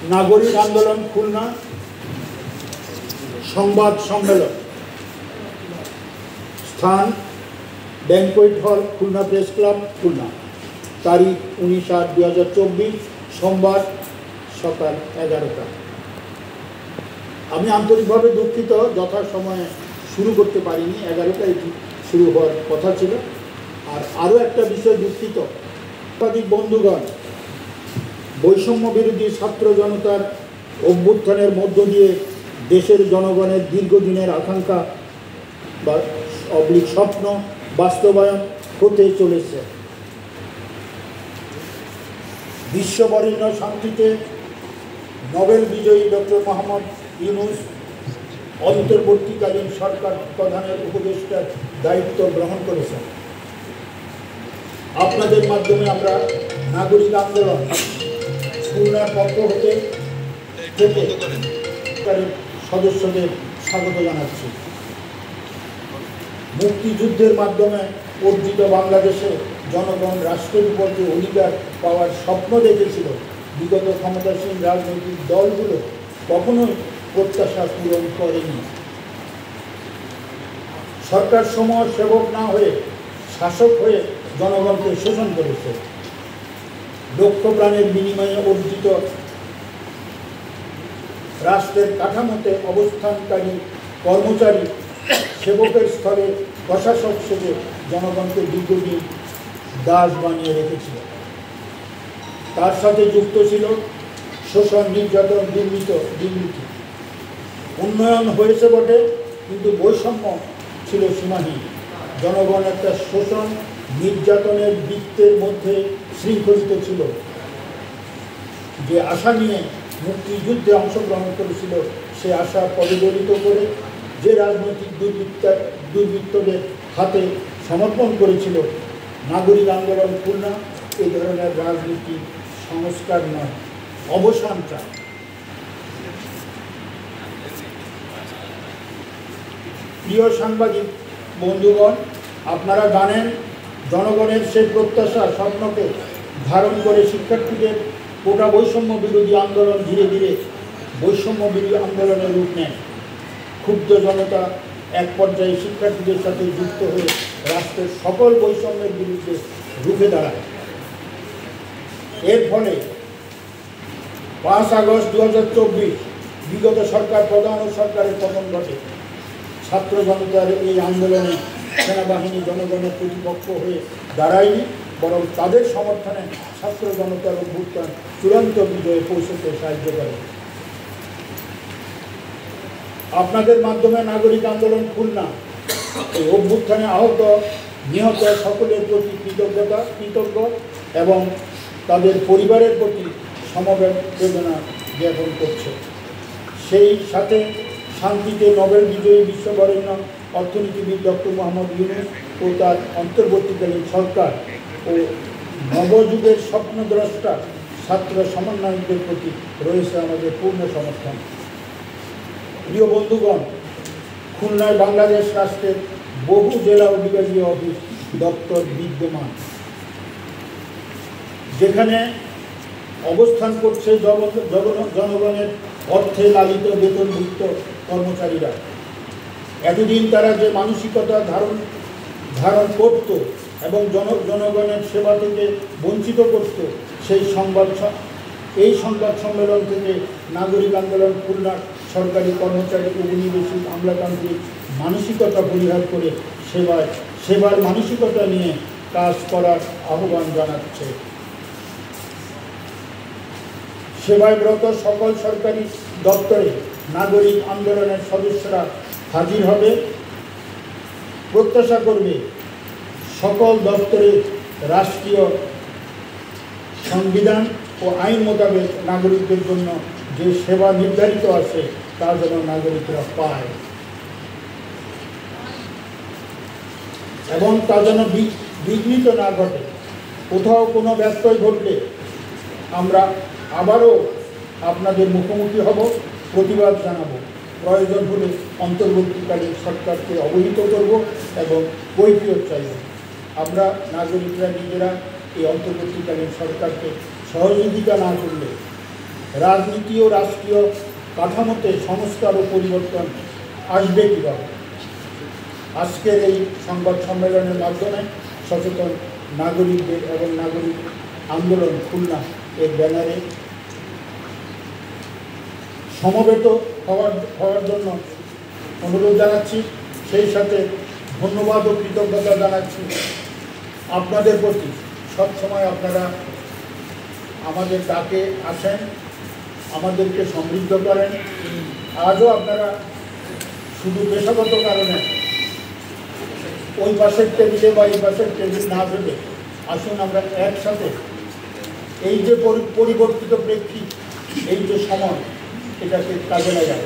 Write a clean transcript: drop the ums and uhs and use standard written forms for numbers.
নাগরিক আন্দোলন খুলনা সংবাদ সম্মেলন। স্থান banquet hall, Khulna press club, Khulna. তারিখ 19/8/2024, সোমবার, সকাল 11টা। আমি আন্তরিকভাবে দুঃখিত, যথাসময়ে শুরু করতে পারিনি। 11টায় শুরু হওয়ার কথা ছিল। আর আরও একটা বিষয় দুঃখিত, সাংবাদিক বন্ধুগণ, বৈষম্য বিরোধী ছাত্র জনতার অভ্যুত্থানের মধ্য দিয়ে দেশের জনগণের দীর্ঘদিনের আকাঙ্ক্ষা বা স্বপ্ন বাস্তবায়ন হতে চলেছে। বিশ্ববরেণ্য শান্তিতে নোবেল বিজয়ী ডক্টর মোহাম্মদ ইউনূস অন্তর্বর্তীকালীন সরকার প্রধানের উপদেষ্টার দায়িত্ব গ্রহণ করেছেন। আপনাদের মাধ্যমে আমরা নাগরিক আন্দোলন খুলনার পক্ষ হতে সদস্যদের স্বাগত জানাচ্ছি। মুক্তিযুদ্ধের মাধ্যমে অর্জিত বাংলাদেশে জনগণ রাষ্ট্রের উপর যে অধিকার পাওয়ার স্বপ্ন দেখেছিল, বিগত ক্ষমতাসীন রাজনৈতিক দলগুলো কখনোই প্রত্যাশা পূরণ করেনি। সরকার সমূহ সেবক না হয়ে শাসক হয়ে জনগণকে শোষণ করেছে। লক্ষ প্রাণের বিনিময়ে অর্জিত রাষ্ট্রের কাঠামোতে অবস্থানকারী কর্মচারী সেবকের স্তরে প্রশাসক সেজে জনগণকে দীর্ঘদিন দাস বানিয়ে রেখেছিল। তার সাথে যুক্ত ছিল শোষণ, নির্যাতন, দুর্নীতি। উন্নয়ন হয়েছে বটে, কিন্তু বৈষম্য ছিল সীমাহীন। জনগণ একটা শোষণ নির্যাতনের বৃত্তের মধ্যে শৃঙ্খলিত ছিল। যে আশা নিয়ে মুক্তিযুদ্ধে অংশগ্রহণ করেছিল, সে আশা পদদলিত করে যে রাজনৈতিক দুর্বৃত্তদের হাতে সমর্পণ করেছিল। নাগরিক আন্দোলন খুলনা এই ধরনের রাজনীতি সংস্কার নয়, অবসান চায়। প্রিয় সাংবাদিক বন্ধুগণ, আপনারা জানেন, জনগণের সেই প্রত্যাশা স্বপ্নকে ধারণ করে শিক্ষার্থীদের কোটা বৈষম্য বিরোধী আন্দোলন ধীরে ধীরে বৈষম্য বিরোধী আন্দোলনের রূপ নেয়। ক্ষুব্ধ জনতা এক পর্যায়ে শিক্ষার্থীদের সাথে যুক্ত হয়ে রাষ্ট্রের সকল বৈষম্যের বিরুদ্ধে রুখে দাঁড়ায়। এর ফলে 5 আগস্ট 2024 বিগত সরকার প্রধান ও সরকারের পতন ঘটে। ছাত্র জনতার এই আন্দোলনে সেনাবাহিনী জনগণের প্রতিপক্ষ হয়ে দাঁড়ায়নি, বরং তাদের সমর্থনে ছাত্র জনতার অভ্যুত্থান চূড়ান্ত বিজয়ে পৌঁছতে সাহায্য করে। আপনাদের মাধ্যমে নাগরিক আন্দোলন খুলনা এই অভ্যুত্থানে আহত নিহত সকলের প্রতি কৃতজ্ঞ এবং তাদের পরিবারের প্রতি সমবেদনা জ্ঞাপন করছে। সেই সাথে শান্তিতে নোবেল বিজয়ী বিশ্ববরেণ্য অর্থনীতিবিদ ডক্টর মোহাম্মদ ইউনূস ও তার অন্তর্বর্তীকালীন সরকার ও নবযুগের স্বপ্নদ্রষ্টা ছাত্র সমন্বয়কদের প্রতি রয়েছে আমাদের পূর্ণ সমর্থন। প্রিয় বন্ধুগণ, খুলনায় বাংলাদেশ রাষ্ট্রের বহু জেলা ও বিভাগীয় অফিস দপ্তর বিদ্যমান, যেখানে অবস্থান করছে জনগণের অর্থে লালিত বেতনভুক্ত কর্মচারীরা। এতদিন তারা যে মানসিকতা ধারণ করত এবং জনগণের সেবা থেকে বঞ্চিত করত, এই সংবাদ সম্মেলন থেকে নাগরিক আন্দোলন খুলনার সরকারি কর্মচারী উপনিবেশিক আমলাতান্ত্রিক মানসিকতা পরিহার করে সেবার মানসিকতা নিয়ে কাজ করার আহ্বান জানাচ্ছে। সেবায় ব্রত সকল সরকারি দপ্তরে নাগরিক আন্দোলনের সদস্যরা হাজির হবে। প্রত্যাশা করবে সকল দপ্তরে রাষ্ট্রীয় সংবিধান ও আইন মোতাবেক নাগরিকদের জন্য যে সেবা নির্ধারিত আছে তা যেন নাগরিকরা পায় এবং তা যেন বিঘ্নিত না ঘটে। কোথাও কোনো ব্যত্যয় ঘটলে আমরা আবারও আপনাদের মুখোমুখি হব, প্রতিবাদ জানাবো। প্রয়োজন হলে অন্তর্বর্তীকালীন সরকারকে অবহিত করব এবং কৈফিয়ত চাইব। আমরা নাগরিকরা নিজেরা এই অন্তর্বর্তীকালীন সরকারকে সহযোগিতা না করলে রাজনীতি ও রাষ্ট্রীয় কাঠামোতে সংস্কার ও পরিবর্তন আসবে কীভাবে? আজকের এই সংবাদ সম্মেলনের মাধ্যমে সচেতন নাগরিকদের এবং নাগরিক আন্দোলন খুলনা এর ব্যানারে সমবেত হওয়ার জন্য অনুরোধ জানাচ্ছি। সেই সাথে ধন্যবাদ ও কৃতজ্ঞতা জানাচ্ছি আপনাদের প্রতি। সবসময় আপনারা আমাদের ডাকে আসেন, আমাদেরকে সমৃদ্ধ করেন। আজও আপনারা শুধু পেশাগত কারণে ওই পাশের টেবিলে বা এই পাশের টেবিল না ভেবে আসুন আমরা একসাথে এই যে পরিবর্তিত প্রেক্ষিত, এই যে সময়, এটাকে কাজে লাগাই।